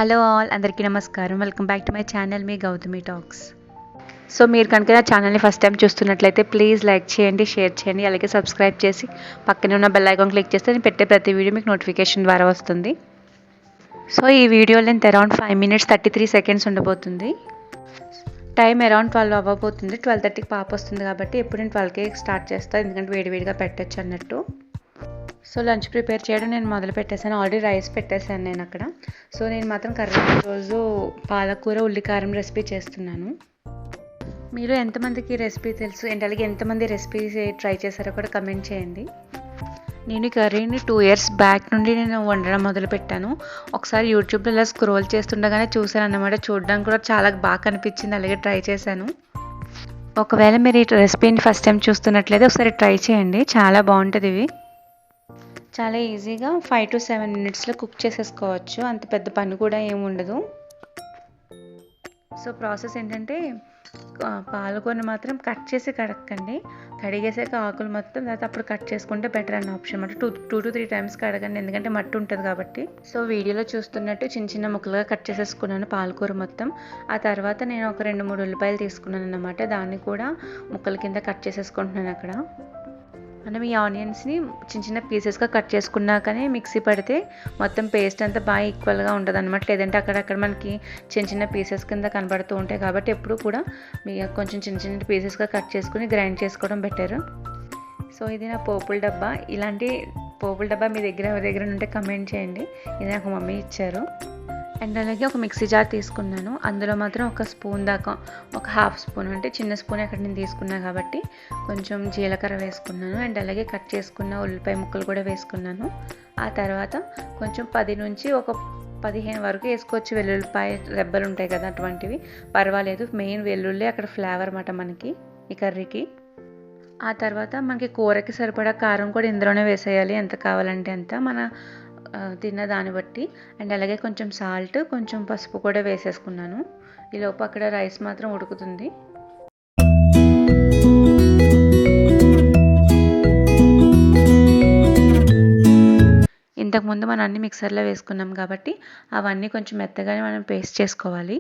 Hello all, అందరికీ నమస్కారం. Welcome back to my channel me Gautami talks. So మీరు కనుక నా ఛానల్ని ఫస్ట్ టైం చూస్తున్నట్లయితే ప్లీజ్ లైక్ చేయండి, షేర్ చేయండి, అలాగే సబ్స్క్రైబ్ చేసి పక్కనే ఉన్న బెల్ ఐకాన్ క్లిక్ చేస్తే నేను పెట్టే ప్రతి వీడియో మీకు నోటిఫికేషన్ ద్వారా వస్తుంది. సో ఈ video length around 5 minutes 33 seconds ఉండబోతుంది. టైం అరౌండ్ 12 అవ్వబోతుంది. 12:30కి పాప వస్తుంది కాబట్టి ఎప్పుడు నేను 12కే స్టార్ట్ చేస్తాను, ఎందుకంటే వేడివేడిగా పెట్టచ్చు అన్నట్టు. సో లంచ్ ప్రిపేర్ చేయడం నేను మొదలు పెట్టేశాను. ఆల్రెడీ రైస్ పెట్టేశాను నేను అక్కడ. సో నేను మాత్రం కర్రీ రోజు పాలకూర ఉల్లికారం రెసిపీ చేస్తున్నాను. మీరు ఎంతమందికి రెసిపీ తెలుసు అండ్ అలాగే ఎంతమంది రెసిపీస్ ట్రై చేశారో కూడా కమెంట్ చేయండి. నేను ఈ కర్రీని 2 years బ్యాక్ నుండి నేను వండడం మొదలుపెట్టాను. ఒకసారి యూట్యూబ్లో ఇలా స్క్రోల్ చేస్తుండగానే చూశాను అన్నమాట. చూడడానికి కూడా చాలా బాగా అనిపించింది, అలాగే ట్రై చేశాను. ఒకవేళ మీరు ఈ రెసిపీని ఫస్ట్ టైం చూస్తున్నట్లయితే ఒకసారి ట్రై చేయండి, చాలా బాగుంటుంది. ఇవి చాలా ఈజీగా 5 to 7 minutesలో కుక్ చేసేసుకోవచ్చు, అంత పెద్ద పని కూడా ఏమి ఉండదు. సో ప్రాసెస్ ఏంటంటే పాలకూరని మాత్రం కట్ చేసి కడగండి, కడిగేసాక ఆకులు మొత్తం తర్వాత అప్పుడు కట్ చేసుకుంటే బెటర్ అన్న ఆప్షన్ అనమాట. 2 to 3 times కడగండి, ఎందుకంటే మట్టి ఉంటుంది కాబట్టి. సో వీడియోలో చూస్తున్నట్టు చిన్న చిన్న ముక్కలుగా కట్ చేసేసుకున్నాను పాలకూర మొత్తం. ఆ తర్వాత నేను ఒక 2-3 ఉల్లిపాయలు తీసుకున్నాను అన్నమాట. దాన్ని కూడా ముక్కల కింద కట్ చేసేసుకుంటున్నాను అక్కడ. మనం ఈ ఆనియన్స్ని చిన్న చిన్న పీసెస్గా కట్ చేసుకున్నాకనే మిక్సీ పడితే మొత్తం పేస్ట్ అంతా బాగా ఈక్వల్గా ఉంటుంది అనమాట. లేదంటే అక్కడక్కడ మనకి చిన్న చిన్న పీసెస్ కింద కనబడుతూ ఉంటాయి కాబట్టి ఎప్పుడు కూడా మీ కొంచెం చిన్న చిన్న పీసెస్గా కట్ చేసుకుని గ్రైండ్ చేసుకోవడం బెటర్. సో ఇది నా పోపుల డబ్బా. ఇలాంటి పోపుల డబ్బా మీ దగ్గర ఎవరి దగ్గర ఉంటే కమెంట్ చేయండి. ఇది నాకు మమ్మీ ఇచ్చారు. అండ్ అలాగే ఒక మిక్సీ జార్ తీసుకున్నాను. అందులో మాత్రం ఒక స్పూన్ దాకా, ఒక హాఫ్ స్పూన్ అంటే చిన్న స్పూన్ అక్కడ నేను తీసుకున్నాను కాబట్టి కొంచెం జీలకర్ర వేసుకున్నాను. అండ్ అలాగే కట్ చేసుకున్న ఉల్లిపాయ ముక్కలు కూడా వేసుకున్నాను. ఆ తర్వాత కొంచెం 10 నుంచి ఒక 15 వరకు వేసుకోవచ్చు. వెల్లుల్లిపాయ రెబ్బలు ఉంటాయి కదా, అటువంటివి పర్వాలేదు. మెయిన్ వెల్లుల్లి అక్కడ ఫ్లేవర్ అన్నమాట మనకి ఈ కర్రీకి. ఆ తర్వాత మనకి కూరకి సరిపడా కారం కూడా ఇందులోనే వేసేయాలి, ఎంత కావాలంటే అంత మన తిన్న దాన్ని బట్టి. అండ్ అలాగే కొంచెం సాల్ట్, కొంచెం పసుపు కూడా వేసేసుకున్నాను. ఈలోపు అక్కడ రైస్ మాత్రం ఉడుకుతుంది. ఇంతకుముందు మనం అన్ని మిక్సర్లో వేసుకున్నాం కాబట్టి అవన్నీ కొంచెం మెత్తగానే మనం పేస్ట్ చేసుకోవాలి.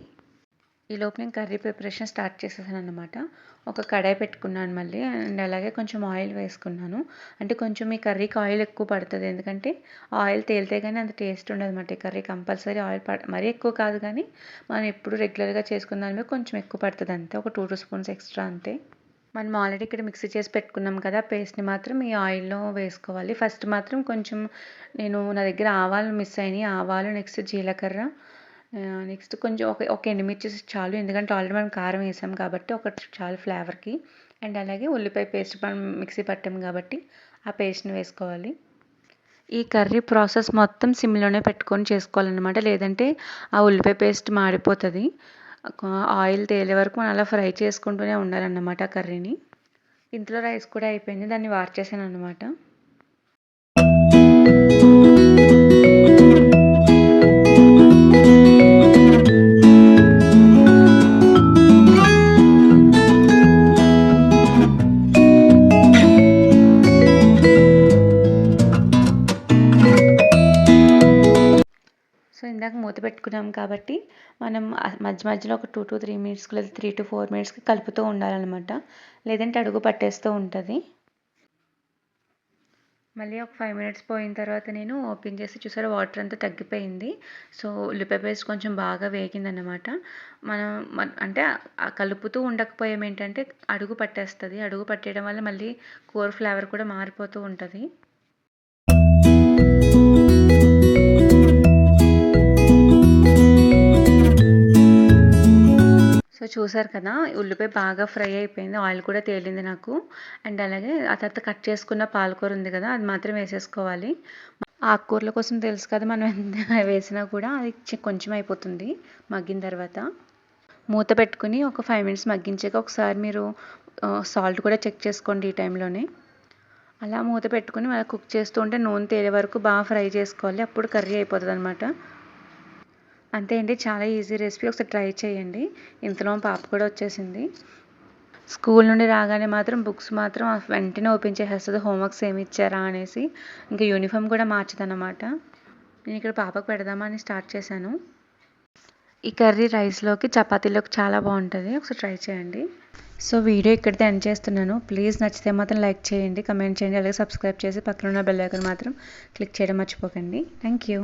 ఈలోపు నేను కర్రీ ప్రిపరేషన్ స్టార్ట్ చేసేసాను అనమాట. ఒక కడాయి పెట్టుకున్నాను మళ్ళీ. అండ్ అలాగే కొంచెం ఆయిల్ వేసుకున్నాను. అంటే కొంచెం ఈ కర్రీకి ఆయిల్ ఎక్కువ పడుతుంది, ఎందుకంటే ఆయిల్ తేలితే కానీ అంత టేస్ట్ ఉండదు అన్నమాట. ఈ కర్రీ కంపల్సరీ ఆయిల్ మరీ ఎక్కువ కాదు, కానీ మనం ఎప్పుడు రెగ్యులర్గా చేసుకున్న దాని మీద కొంచెం ఎక్కువ పడుతుంది అంతే. ఒక 2 స్పూన్స్ ఎక్స్ట్రా అంతే. మనం ఆల్రెడీ ఇక్కడ మిక్సీ చేసి పెట్టుకున్నాం కదా, పేస్ట్ని మాత్రం ఈ ఆయిల్లో వేసుకోవాలి. ఫస్ట్ మాత్రం కొంచెం నా దగ్గర ఆవాలు మిస్ అయినాయి. ఆవాలు, నెక్స్ట్ జీలకర్ర, నెక్స్ట్ కొంచెం ఒక ఎండుమిర్చి చాలు, ఎందుకంటే ఆల్రెడీ మనం కారం వేసాం కాబట్టి ఒకటి చాలు ఫ్లేవర్కి. అండ్ అలాగే ఉల్లిపాయ పేస్ట్ మనం మిక్సీ పట్టాం కాబట్టి ఆ పేస్ట్ని వేసుకోవాలి. ఈ కర్రీ ప్రాసెస్ మొత్తం సిమ్లోనే పెట్టుకొని చేసుకోవాలన్నమాట, లేదంటే ఆ ఉల్లిపాయ పేస్ట్ మాడిపోతుంది. ఆయిల్ తేలే వరకు మనం అలా ఫ్రై చేసుకుంటూనే ఉండాలన్నమాట కర్రీని. ఇంట్లో రైస్ కూడా అయిపోయింది, దాన్ని వార్చేసాను అన్నమాట. ఇందాక మూత పెట్టుకున్నాం కాబట్టి మనం మధ్య మధ్యలో ఒక 2 to 3 minutes లేదా 3 to 4 minutesకి కలుపుతూ ఉండాలన్నమాట, లేదంటే అడుగు పట్టేస్తూ ఉంటుంది. మళ్ళీ ఒక 5 minutes పోయిన తర్వాత నేను ఓపెన్ చేసి చూసారా, వాటర్ అంతా తగ్గిపోయింది. సో ఉల్లిపాయ పేస్ట్ కొంచెం బాగా వేగిందన్నమాట. మనం అంటే కలుపుతూ ఉండకపోయాం ఏంటంటే అడుగు పట్టేస్తుంది. అడుగు పట్టేయడం వల్ల మళ్ళీ కూర ఫ్లేవర్ కూడా మారిపోతూ ఉంటుంది. సో చూసారు కదా, ఉల్లిపాయ బాగా ఫ్రై అయిపోయింది, ఆయిల్ కూడా తేలింది నాకు. అండ్ అలాగే ఆ తర్వాత కట్ చేసుకున్న పాలకూర ఉంది కదా, అది మాత్రం వేసేసుకోవాలి. ఆకుకూరల కోసం తెలుసు కదా, మనం ఎంత వేసినా కూడా అది కొంచెం అయిపోతుంది మగ్గిన తర్వాత. మూత పెట్టుకుని ఒక 5 minutes మగ్గించాక ఒకసారి మీరు సాల్ట్ కూడా చెక్ చేసుకోండి ఈ టైంలోనే. అలా మూత పెట్టుకుని అలా కుక్ చేస్తూ ఉంటే నూనె తేలే వరకు బాగా ఫ్రై చేసుకోవాలి, అప్పుడు కర్రీ అయిపోతుంది అనమాట. అంతే అండి, చాలా ఈజీ రెసిపీ, ఒకసారి ట్రై చేయండి. ఇంతలో పాప కూడా వచ్చేసింది. స్కూల్ నుండి రాగానే మాత్రం బుక్స్ మాత్రం వెంటనే ఓపెన్ చేసేస్తుంది, హోంవర్క్స్ ఏమి ఇచ్చారా అనేసి. ఇంకా యూనిఫామ్ కూడా మార్చదన్నమాట. నేను ఇక్కడ పాపకు పెడదామని స్టార్ట్ చేశాను. ఈ కర్రీ రైస్లోకి చపాతీలోకి చాలా బాగుంటుంది, ఒకసారి ట్రై చేయండి. సో వీడియో ఇక్కడితో ఎండ్ చేస్తున్నాను. ప్లీజ్ నచ్చితే మాత్రం లైక్ చేయండి, కమెంట్ చేయండి, అలాగే సబ్స్క్రైబ్ చేసి పక్కన ఉన్న బెల్ ఐకాన్ మాత్రం క్లిక్ చేయడం మర్చిపోకండి. Thank you.